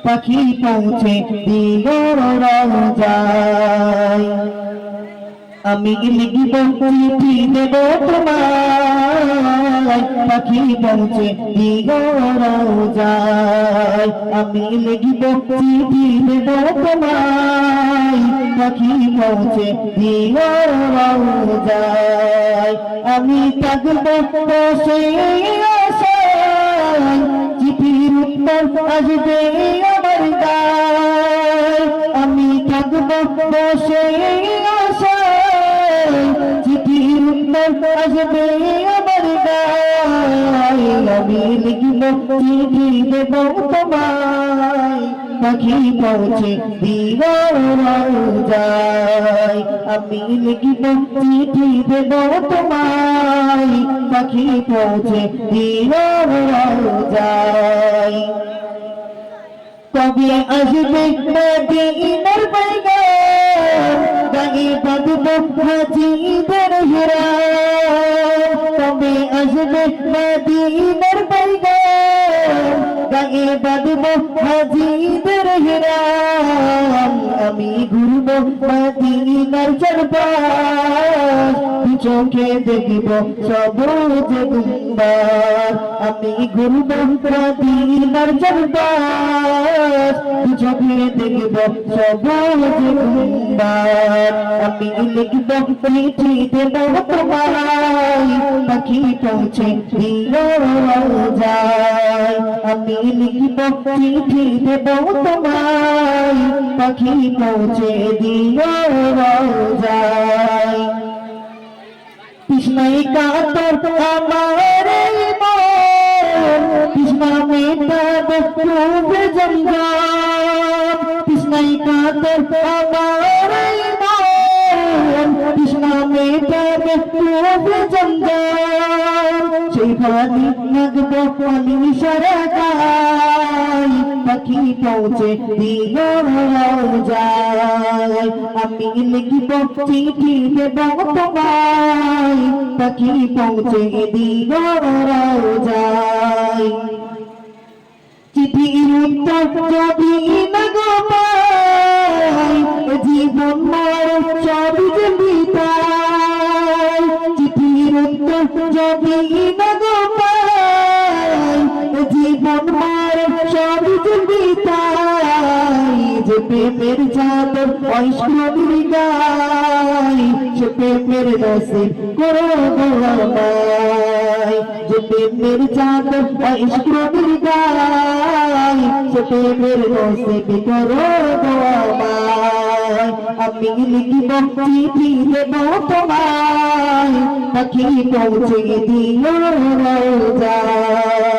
পাখি পৌঁছে দিও রওজায়। আমি লিখিব চিঠি দেব তোমায়, পাখি পৌঁছে দিও রওজায়। আমি লিখিব চিঠি দেব তোমায়, পাখি পৌঁছে দিও রওজায়। আমি থাকব বসে আশায়, চিঠির উত্তর আসবে আমার গায়। আমি থাকব বসে আশায়, চিঠির উত্তর আসবে আমার গায়। আমি লিখিব চিঠি দেব তোমায়, পাখি পৌঁছে দিও রওজায়। আমি লিখিব চিঠি দেব তোমায়, পাখি পৌঁছে দিও রওজায়। কবে আসবে মদিনার পয়গাম, গায়ে বাঁধব হাজিদের হিরাম। কবে আসবে মদিনার পয়গাম, গায়ে বাঁধব হাজিদের হিরাম। আমি ঘুরব মদিনার চারপাশ, চোখে দেখব সবুজ গুম্বার। আমি ঘুরব মদিনার চারপাশ, চোখে দেখব সবুজ গুম্বার। আমি লিখব চিঠি দেব তোমায়, পাখি পৌঁছে দিও রওজায়। আমি লিখব চিঠি দেব তোমায়, পাখি পৌঁছে দিও রওজায়। তৃষ্ণায় কাতর আমার মন, তৃষ্ণা মেটাবে রূপে জমজম। তৃষ্ণায় কাতর আমার মন, তৃষ্ণা মেটাবে রূপে জমজম। সেই পানি লাগব পানি সারা গায়, পাখি পৌঁছে দিও রওজায়। আমি লিখিব চিঠি দেব তোমায়, পাখি পৌঁছে দিও রওজায়। চিঠির উত্তর যদি না গো পাই, জীবন মরণ সবই যে বিদায়। চিঠির উত্তর যদি না গো পাই, জীবন মরণ সবই যে বিদায়। যে প্রেমের চাদর ঐশ্বরীর গায়, সে প্রেমের নসিব করো গো আমায়। যে প্রেমের চাদর ঐশ্বরীর গায়, সে প্রেমের নসিব করো গো আমায়। আমি লিখিব চিঠি দেব তোমায়, পাখি পৌঁছে দিও রওজায়।